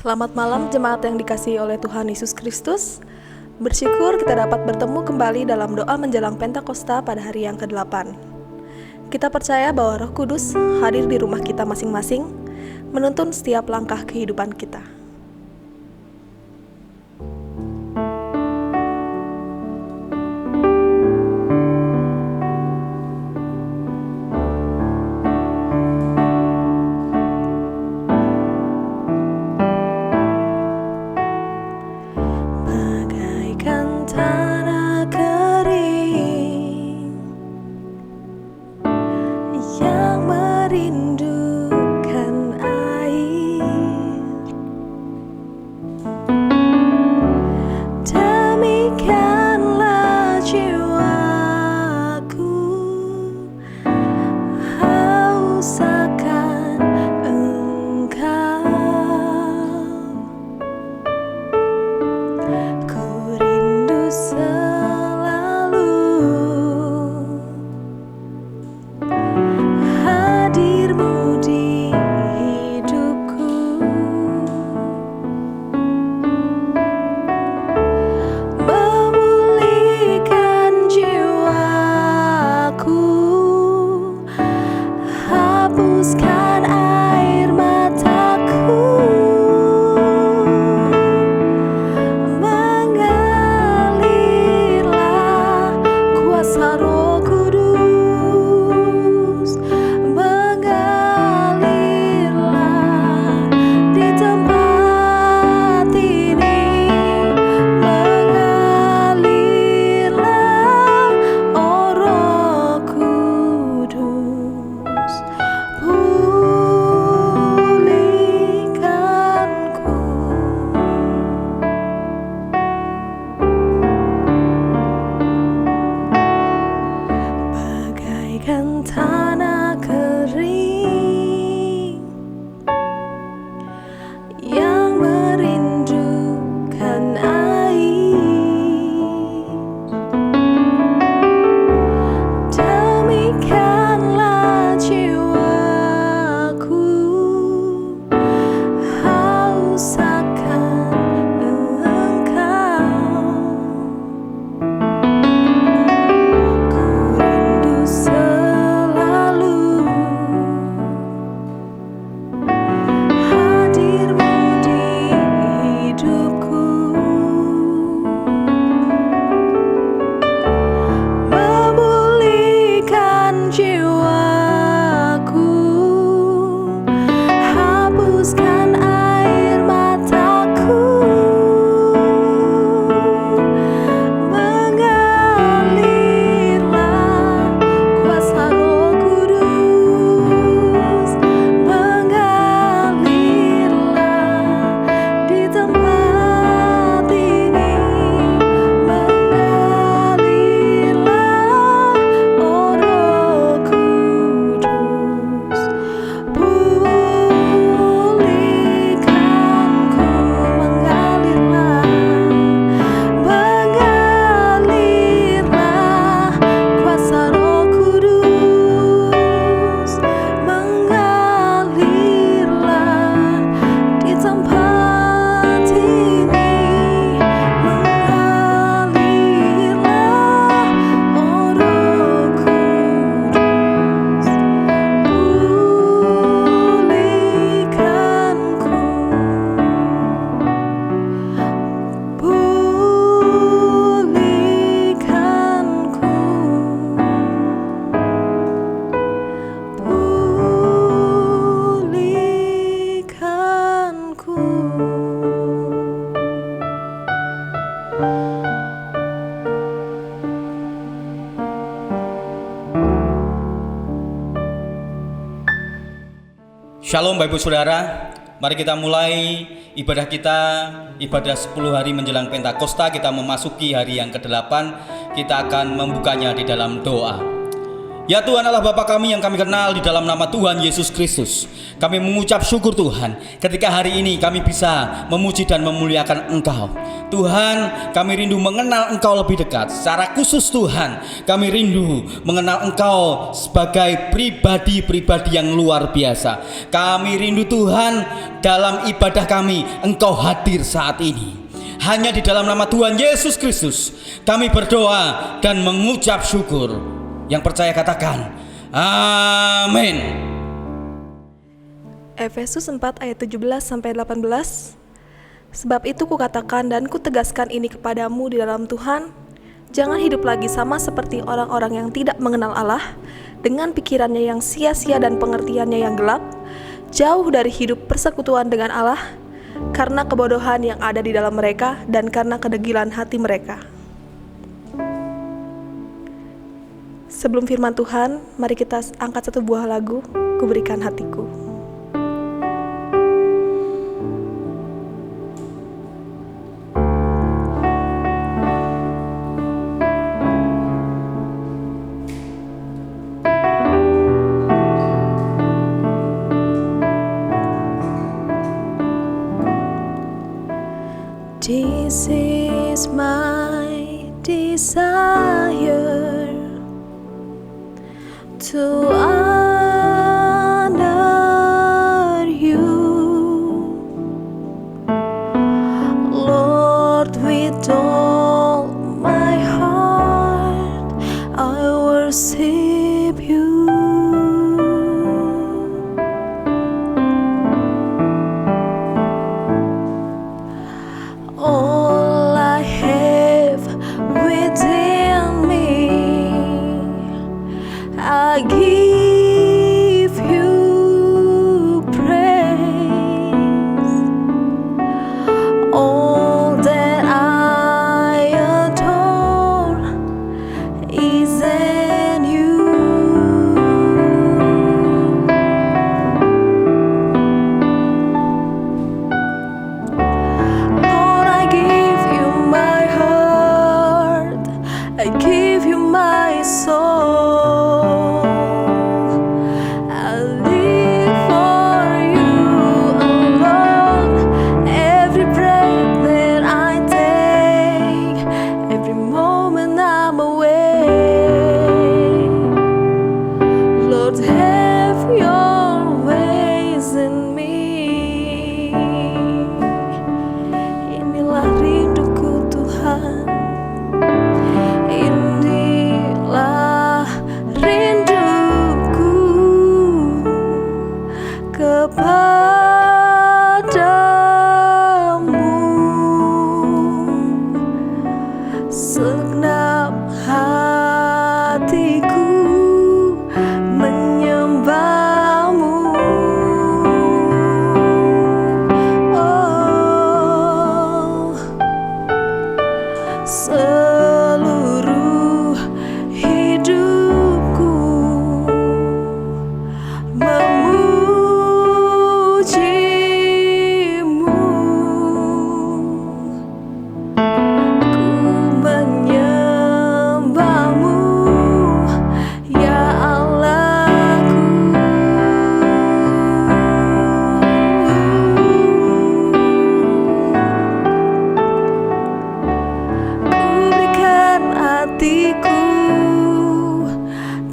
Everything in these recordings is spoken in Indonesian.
Selamat malam jemaat yang dikasihi oleh Tuhan Yesus Kristus. Bersyukur kita dapat bertemu kembali dalam doa menjelang Pentakosta pada hari yang ke-8. Kita percaya bahwa Roh Kudus hadir di rumah kita masing-masing, menuntun setiap langkah kehidupan kita. Shalom Bapak Ibu Saudara, mari kita mulai ibadah kita, ibadah 10 hari menjelang Pentakosta. Kita memasuki hari yang ke-8, kita akan membukanya di dalam doa. Ya Tuhan Allah Bapa kami yang kami kenal di dalam nama Tuhan Yesus Kristus, kami mengucap syukur Tuhan ketika hari ini kami bisa memuji dan memuliakan Engkau. Tuhan, kami rindu mengenal Engkau lebih dekat. Secara khusus Tuhan, kami rindu mengenal Engkau sebagai pribadi-pribadi yang luar biasa. Kami rindu Tuhan, dalam ibadah kami Engkau hadir saat ini. Hanya di dalam nama Tuhan Yesus Kristus kami berdoa dan mengucap syukur. Yang percaya katakan amin. Efesus 4 ayat 17-18. Sebab itu kukatakan dan kutegaskan ini kepadamu di dalam Tuhan, jangan hidup lagi sama seperti orang-orang yang tidak mengenal Allah, dengan pikirannya yang sia-sia dan pengertiannya yang gelap, jauh dari hidup persekutuan dengan Allah, karena kebodohan yang ada di dalam mereka dan karena kedegilan hati mereka. Sebelum firman Tuhan, mari kita angkat satu buah lagu, Kuberikan Hatiku. This is my desire, to honor you, Lord, with all my heart I worship you. All I have within me, I give you praise. All that I adore is in you. Lord, I give you my heart, I give you my soul. Segenap hatiku menyembahmu. Oh, seluruh hidupku memujimu.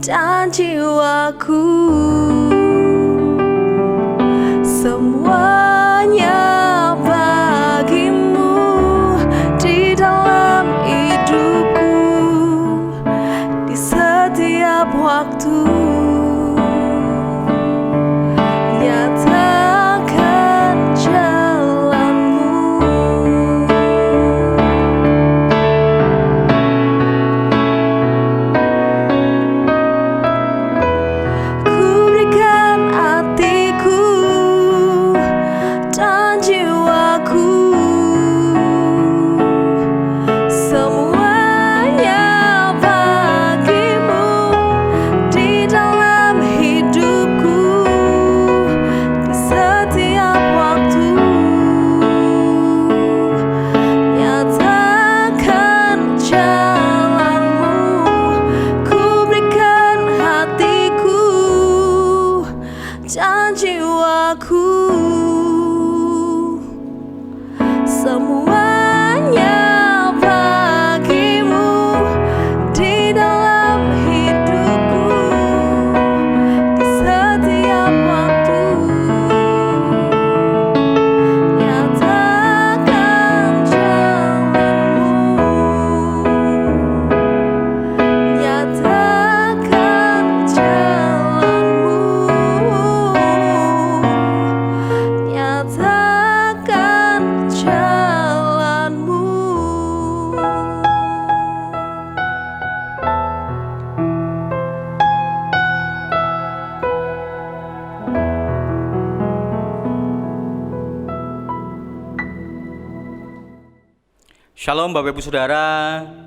Dan jiwaku, semuanya bagimu di dalam hidupku, di setiap waktu. Nyatakan jalanmu. Ku Shalom Bapak Ibu Saudara,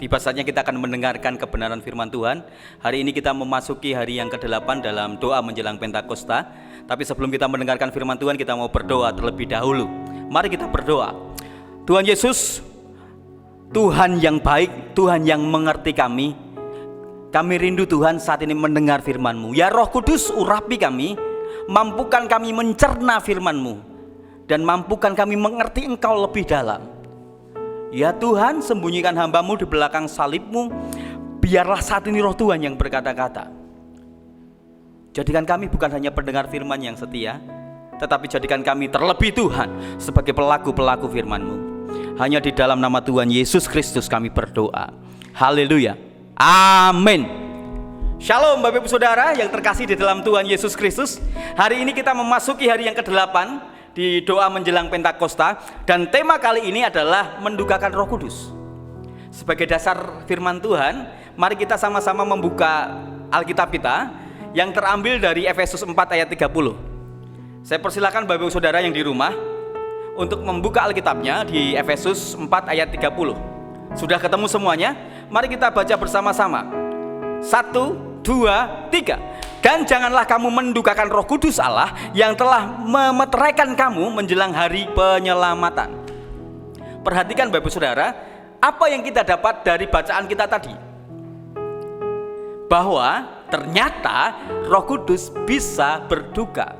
tiba saatnya kita akan mendengarkan kebenaran firman Tuhan. Hari ini kita memasuki hari yang ke-8 dalam doa menjelang Pentakosta. Tapi sebelum kita mendengarkan firman Tuhan, kita mau berdoa terlebih dahulu. Mari kita berdoa. Tuhan Yesus, Tuhan yang baik, Tuhan yang mengerti kami. Kami rindu Tuhan saat ini mendengar firman-Mu. Ya Roh Kudus, urapi kami, mampukan kami mencerna firman-Mu, dan mampukan kami mengerti Engkau lebih dalam. Ya Tuhan, sembunyikan hamba-Mu di belakang salib-Mu. Biarlah saat ini Roh Tuhan yang berkata-kata. Jadikan kami bukan hanya pendengar firman yang setia, tetapi jadikan kami terlebih Tuhan sebagai pelaku-pelaku firman-Mu. Hanya di dalam nama Tuhan Yesus Kristus kami berdoa. Haleluya. Amin. Shalom Bapak Ibu Saudara yang terkasih di dalam Tuhan Yesus Kristus. Hari ini kita memasuki hari yang ke-8 di doa menjelang Pentakosta, dan tema kali ini adalah mendukakan Roh Kudus. Sebagai dasar firman Tuhan, mari kita sama-sama membuka Alkitab kita yang terambil dari Efesus 4 ayat 30. Saya persilakan Bapak Ibu Saudara yang di rumah untuk membuka Alkitabnya di Efesus 4 ayat 30. Sudah ketemu semuanya? Mari kita baca bersama-sama. 1, 2, 3. Dan janganlah kamu mendukakan Roh Kudus Allah yang telah memeteraikan kamu menjelang hari penyelamatan. Perhatikan Bapak Saudara, apa yang kita dapat dari bacaan kita tadi? Bahwa ternyata Roh Kudus bisa berduka.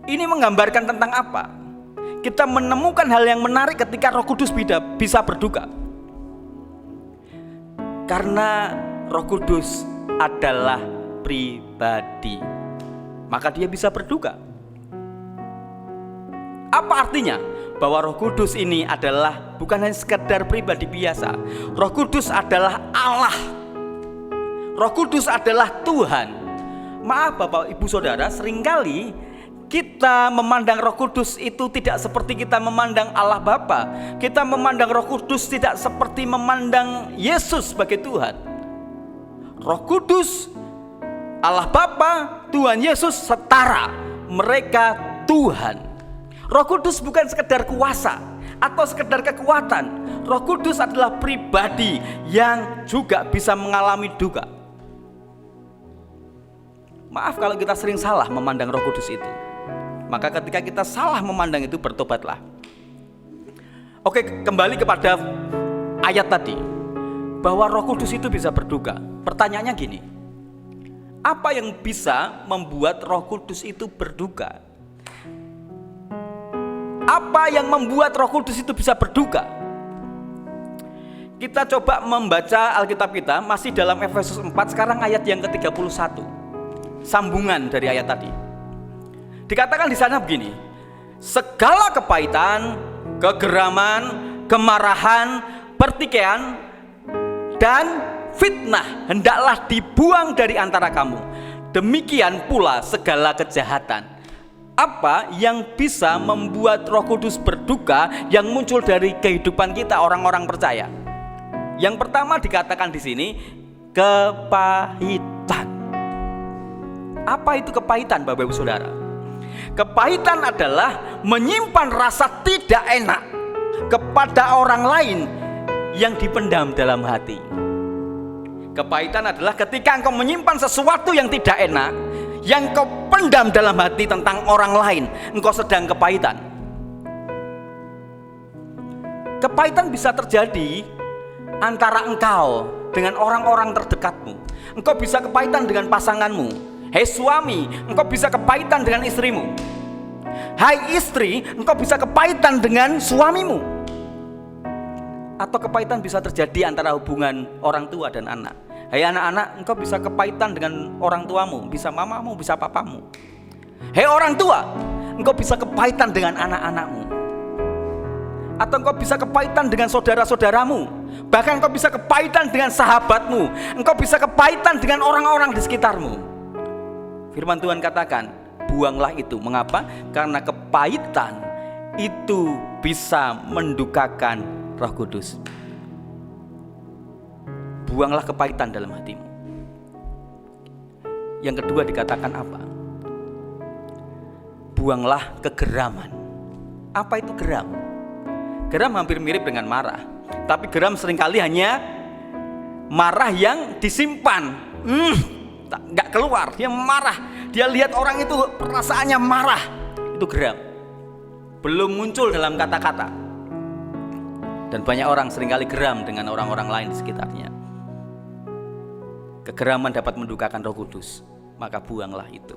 Ini menggambarkan tentang apa? Kita menemukan hal yang menarik ketika Roh Kudus bisa berduka. Karena Roh Kudus adalah pribadi, maka dia bisa berduka. Apa artinya? Bahwa Roh Kudus ini adalah bukan hanya sekedar pribadi biasa. Roh Kudus adalah Allah. Roh Kudus adalah Tuhan. Maaf Bapak Ibu Saudara, seringkali kita memandang Roh Kudus itu tidak seperti kita memandang Allah Bapa. Kita memandang Roh Kudus tidak seperti memandang Yesus sebagai Tuhan. Roh Kudus, Allah Bapa, Tuhan Yesus setara. Mereka Tuhan. Roh Kudus bukan sekedar kuasa atau sekedar kekuatan. Roh Kudus adalah pribadi yang juga bisa mengalami duka. Maaf kalau kita sering salah memandang Roh Kudus itu. Maka ketika kita salah memandang itu, bertobatlah. Oke, kembali kepada ayat tadi, bahwa Roh Kudus itu bisa berduka. Pertanyaannya gini, apa yang bisa membuat Roh Kudus itu berduka? Apa yang membuat Roh Kudus itu bisa berduka? Kita coba membaca Alkitab kita masih dalam Efesus 4, sekarang ayat yang ke-31. Sambungan dari ayat tadi. Dikatakan di sana begini, segala kepahitan, kegeraman, kemarahan, pertikaian, dan fitnah hendaklah dibuang dari antara kamu. Demikian pula segala kejahatan. Apa yang bisa membuat Roh Kudus berduka yang muncul dari kehidupan kita orang-orang percaya? Yang pertama dikatakan di sini, kepahitan. Apa itu kepahitan Bapak Ibu Saudara? Kepahitan adalah menyimpan rasa tidak enak kepada orang lain yang dipendam dalam hati. Kepahitan adalah ketika engkau menyimpan sesuatu yang tidak enak, yang kau pendam dalam hati tentang orang lain, engkau sedang kepahitan. Kepahitan bisa terjadi antara engkau dengan orang-orang terdekatmu. Engkau bisa kepahitan dengan pasanganmu. Hei suami, engkau bisa kepahitan dengan istrimu. Hai istri, engkau bisa kepahitan dengan suamimu. Atau kepahitan bisa terjadi antara hubungan orang tua dan anak. Hai anak-anak, engkau bisa kepahitan dengan orang tuamu, bisa mamamu, bisa papamu. Hei orang tua, engkau bisa kepahitan dengan anak-anakmu. Atau engkau bisa kepahitan dengan saudara-saudaramu. Bahkan engkau bisa kepahitan dengan sahabatmu. Engkau bisa kepahitan dengan orang-orang di sekitarmu. Firman Tuhan katakan, buanglah itu. Mengapa? Karena kepahitan itu bisa mendukakan Roh Kudus. Buanglah kepahitan dalam hatimu. Yang kedua dikatakan apa? Buanglah kegeraman. Apa itu geram? Geram hampir mirip dengan marah, tapi geram seringkali hanya marah yang disimpan, nggak keluar. Dia marah, dia lihat orang itu perasaannya marah, itu geram, belum muncul dalam kata-kata. Dan banyak orang seringkali geram dengan orang-orang lain di sekitarnya. Kegeraman dapat mendukakan Roh Kudus, maka buanglah itu.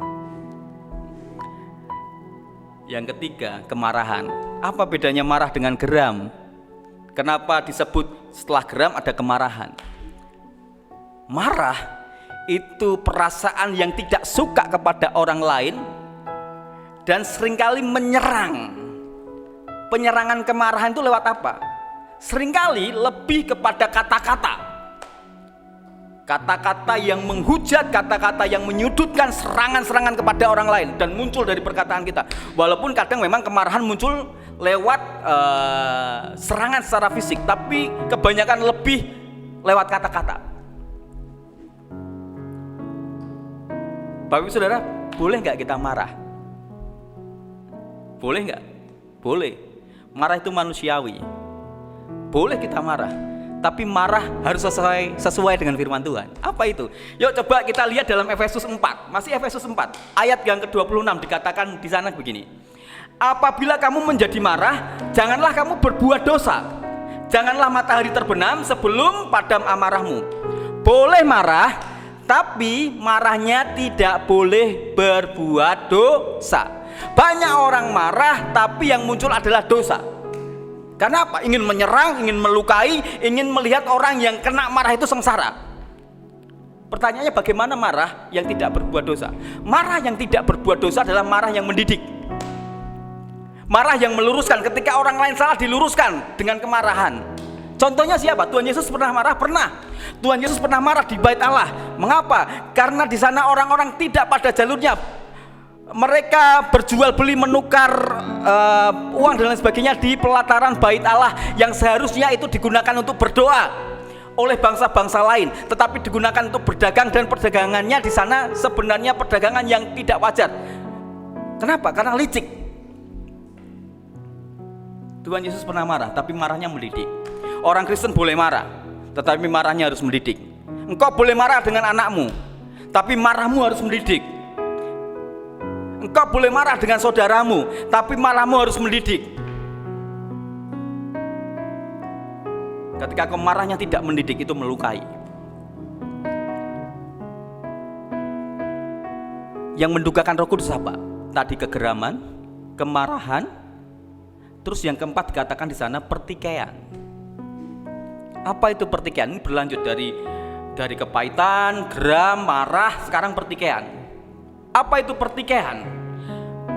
Yang ketiga, kemarahan. Apa bedanya marah dengan geram? Kenapa disebut setelah geram ada kemarahan? Marah itu perasaan yang tidak suka kepada orang lain dan seringkali menyerang. Penyerangan kemarahan itu lewat apa? Seringkali lebih kepada kata-kata. Kata-kata yang menghujat, kata-kata yang menyudutkan, serangan-serangan kepada orang lain dan muncul dari perkataan kita. Walaupun kadang memang kemarahan muncul lewat serangan secara fisik, tapi kebanyakan lebih lewat kata-kata. Bapak Ibu Saudara, boleh nggak kita marah? Boleh nggak? Boleh. Marah itu manusiawi. Boleh kita marah, tapi marah harus sesuai dengan firman Tuhan. Apa itu? Yuk coba kita lihat dalam Efesus 4. Masih Efesus 4 ayat yang ke-26 dikatakan di sana begini. Apabila kamu menjadi marah, janganlah kamu berbuat dosa. Janganlah matahari terbenam sebelum padam amarahmu. Boleh marah, tapi marahnya tidak boleh berbuat dosa. Banyak orang marah, tapi yang muncul adalah dosa. Karena apa? Ingin menyerang, ingin melukai, ingin melihat orang yang kena marah itu sengsara. Pertanyaannya, bagaimana marah yang tidak berbuat dosa? Marah yang tidak berbuat dosa adalah marah yang mendidik. Marah yang meluruskan. Ketika orang lain salah, diluruskan dengan kemarahan. Contohnya siapa? Tuhan Yesus pernah marah? Pernah. Tuhan Yesus pernah marah di Bait Allah. Mengapa? Karena di sana orang-orang tidak pada jalurnya. Mereka berjual beli, menukar uang dan lain sebagainya di pelataran Bait Allah yang seharusnya itu digunakan untuk berdoa oleh bangsa-bangsa lain, tetapi digunakan untuk berdagang, dan perdagangannya di sana sebenarnya perdagangan yang tidak wajar. Kenapa? Karena licik. Tuhan Yesus pernah marah, tapi marahnya mendidik. Orang Kristen boleh marah, tetapi marahnya harus mendidik. Engkau boleh marah dengan anakmu, tapi marahmu harus mendidik. Engkau boleh marah dengan saudaramu, tapi marahmu harus mendidik. Ketika kau marahnya tidak mendidik, itu melukai. Yang mendukakan Roh Kudus apa? Tadi kegeraman, kemarahan, terus yang keempat dikatakan di sana pertikaian. Apa itu pertikaian? Ini berlanjut dari kepahitan, geram, marah, sekarang pertikaian. Apa itu pertikaian?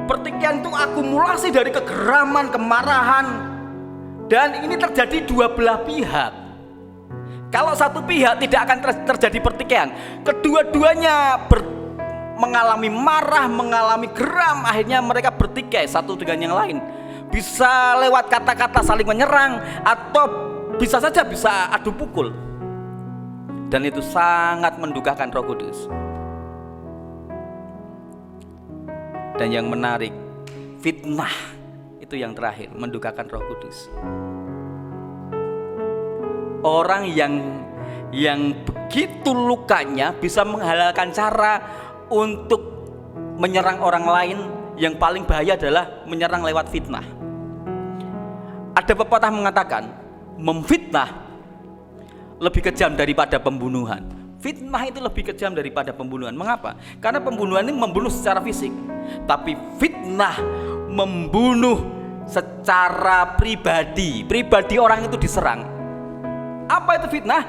Pertikaian itu akumulasi dari kegeraman, kemarahan, dan ini terjadi dua belah pihak. Kalau satu pihak tidak akan terjadi pertikaian, kedua-duanya mengalami marah, mengalami geram, akhirnya mereka bertikai satu dengan yang lain. Bisa lewat kata-kata saling menyerang, atau bisa saja bisa adu pukul. Dan itu sangat mendukakan Roh Kudus. Dan yang menarik, fitnah itu yang terakhir, mendukakan Roh Kudus. Orang yang begitu lukanya bisa menghalalkan cara untuk menyerang orang lain. Yang paling bahaya adalah menyerang lewat fitnah. Ada pepatah mengatakan, memfitnah lebih kejam daripada pembunuhan. Fitnah itu lebih kejam daripada pembunuhan. Mengapa? Karena pembunuhan ini membunuh secara fisik, tapi fitnah membunuh secara pribadi. Pribadi orang itu diserang. Apa itu fitnah?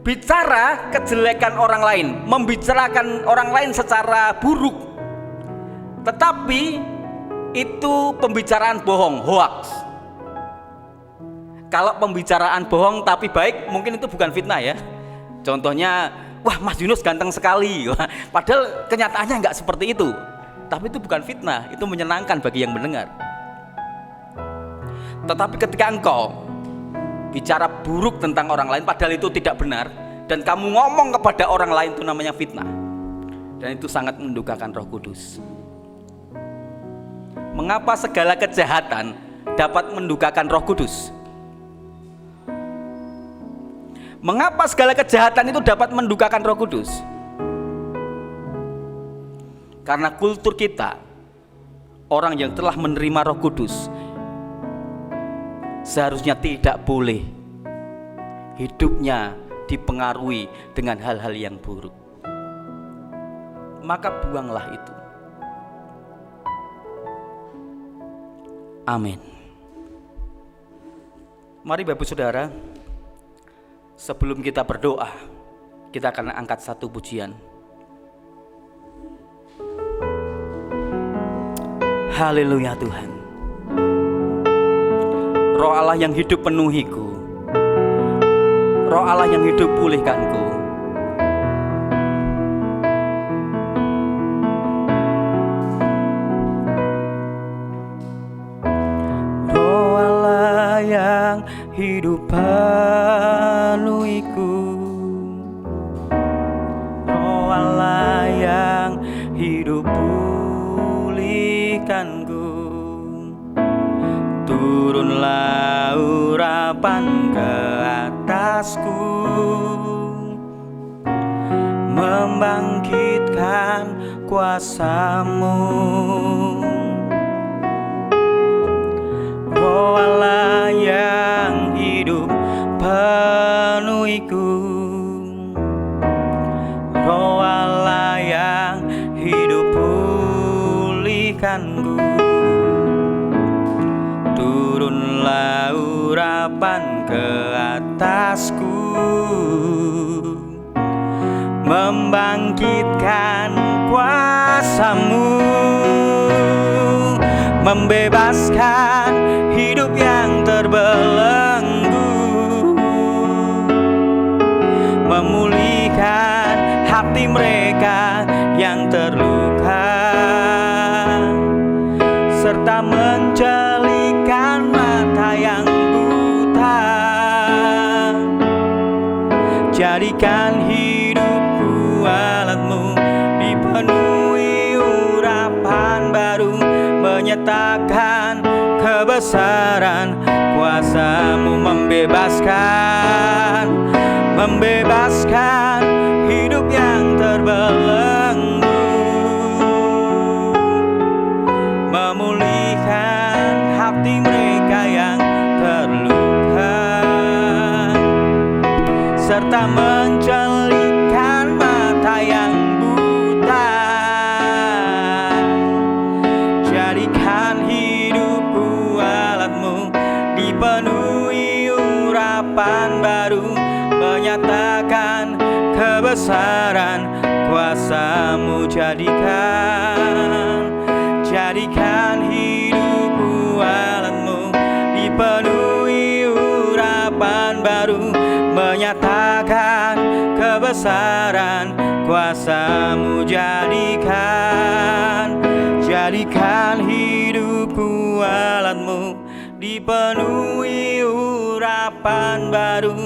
Bicara kejelekan orang lain, membicarakan orang lain secara buruk. Tetapi itu pembicaraan bohong, hoax. Kalau pembicaraan bohong tapi baik, mungkin itu bukan fitnah ya. Contohnya, wah Mas Yunus ganteng sekali. Padahal kenyataannya nggak seperti itu. Tapi itu bukan fitnah, itu menyenangkan bagi yang mendengar. Tetapi ketika engkau bicara buruk tentang orang lain, padahal itu tidak benar, dan kamu ngomong kepada orang lain, itu namanya fitnah. Dan itu sangat mendukakan Roh Kudus. Mengapa segala kejahatan dapat mendukakan Roh Kudus? Mengapa segala kejahatan itu dapat mendukakan Roh Kudus? Karena kultur kita, orang yang telah menerima Roh Kudus seharusnya tidak boleh hidupnya dipengaruhi dengan hal-hal yang buruk. Maka buanglah itu. Amin. Mari Bapak Saudara, sebelum kita berdoa, kita akan angkat satu pujian. Haleluya Tuhan. Roh Allah yang hidup penuhiku, Roh Allah yang hidup pulihkanku. Roh Allah yang hidup penuhiku, Roh Allah yang hidup pulihkanku. Turunlah urapan ke atasku, membangkitkan kuasa-Mu. Roh Allah yang hidup penuhiku, Roh Allah yang hidup pulihkanku. Turunlah urapan ke atasku, membangkitkan kuasa-Mu, membebaskan hidup yang terbelenggu, memulihkan hati mereka yang terluka, serta mencelikan mata yang buta. Jadikan hidupku alat-Mu, dipenuhi urapan baru, menyatakan kebesaran kuasa-Mu, membebaskan hidup yang terbelenggu, memulihkan hati mereka yang terluka, serta mencelikan mata yang buta. Jadikan hidupku alat-Mu, dipenuhi urapan baru, menyatakan kebesaran kuasa-Mu. Jadikan hidupku alat-Mu, dipenuhi urapan baru, menyatakan kebesaran kuasa-Mu. Jadikan hidupku alat-Mu, dipenuhi urapan baru,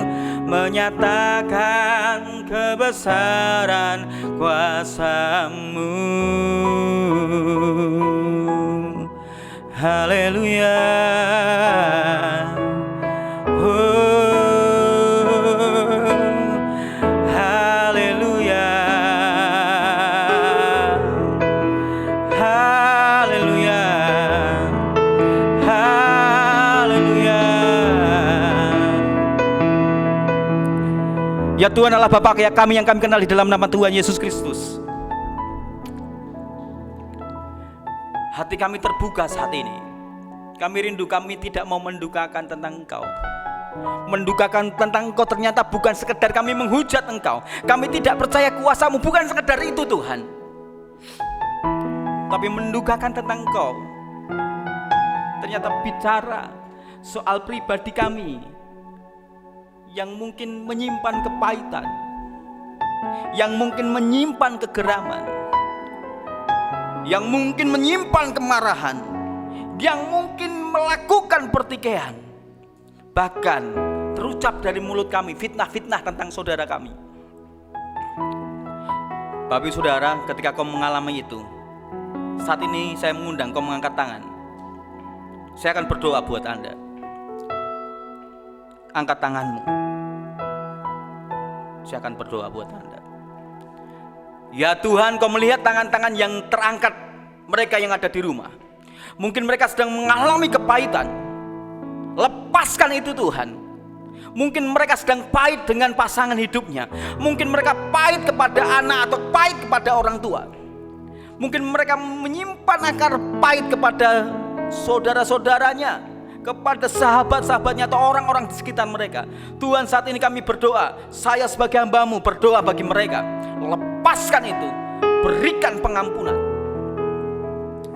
menyatakan kebesaran kuasa-Mu. Haleluya. Haleluya. Haleluya. Haleluya. Ya Tuhan Allah Bapa ya kami yang kami kenal di dalam nama Tuhan Yesus Kristus, hati kami terbuka saat ini. Kami rindu, kami tidak mau mendukakan tentang Engkau. Mendukakan tentang Engkau ternyata bukan sekedar kami menghujat Engkau, kami tidak percaya kuasa-Mu, bukan sekedar itu Tuhan. Tapi mendukakan tentang Engkau ternyata bicara soal pribadi kami yang mungkin menyimpan kepahitan, yang mungkin menyimpan kegeraman, yang mungkin menyimpan kemarahan, yang mungkin melakukan pertikaian, bahkan terucap dari mulut kami fitnah-fitnah tentang saudara kami. Bapak Saudara, ketika kau mengalami itu, saat ini saya mengundang kau mengangkat tangan. Saya akan berdoa buat Anda. Angkat tanganmu. Saya akan berdoa buat Anda. Ya Tuhan, Kau melihat tangan-tangan yang terangkat mereka yang ada di rumah. Mungkin mereka sedang mengalami kepahitan. Lepaskan itu Tuhan. Mungkin mereka sedang pahit dengan pasangan hidupnya. Mungkin mereka pahit kepada anak atau pahit kepada orang tua. Mungkin mereka menyimpan akar pahit kepada saudara-saudaranya, kepada sahabat-sahabatnya atau orang-orang di sekitar mereka. Tuhan, saat ini kami berdoa. Saya sebagai hamba-Mu berdoa bagi mereka. Lepaskan itu. Berikan pengampunan.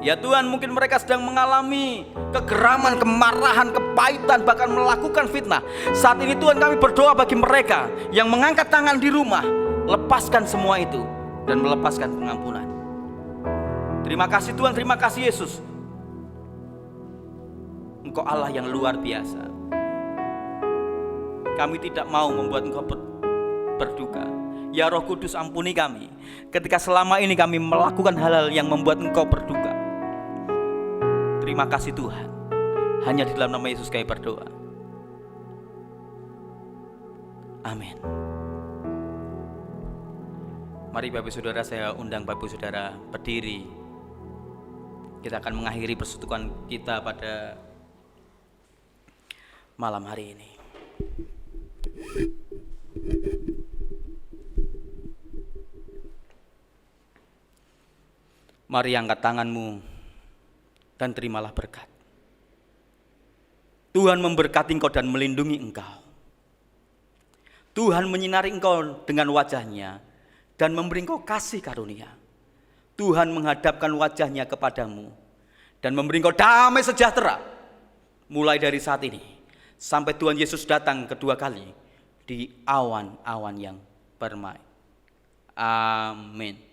Ya Tuhan, mungkin mereka sedang mengalami kegeraman, kemarahan, kepahitan, bahkan melakukan fitnah. Saat ini Tuhan, kami berdoa bagi mereka yang mengangkat tangan di rumah. Lepaskan semua itu dan melepaskan pengampunan. Terima kasih Tuhan, terima kasih Yesus. Engkau Allah yang luar biasa. Kami tidak mau membuat Engkau berduka. Ya Roh Kudus, ampuni kami ketika selama ini kami melakukan hal-hal yang membuat Engkau berduka. Terima kasih Tuhan. Hanya di dalam nama Yesus kami berdoa. Amin. Mari Bapak Saudara, saya undang Bapak Saudara berdiri. Kita akan mengakhiri persekutuan kita pada malam hari ini. Mari angkat tanganmu dan terimalah berkat. Tuhan memberkati engkau dan melindungi engkau. Tuhan menyinari engkau dengan wajahnya dan memberi engkau kasih karunia. Tuhan menghadapkan wajahnya kepadamu dan memberi engkau damai sejahtera mulai dari saat ini sampai Tuhan Yesus datang kedua kali di awan-awan yang permai. Amin.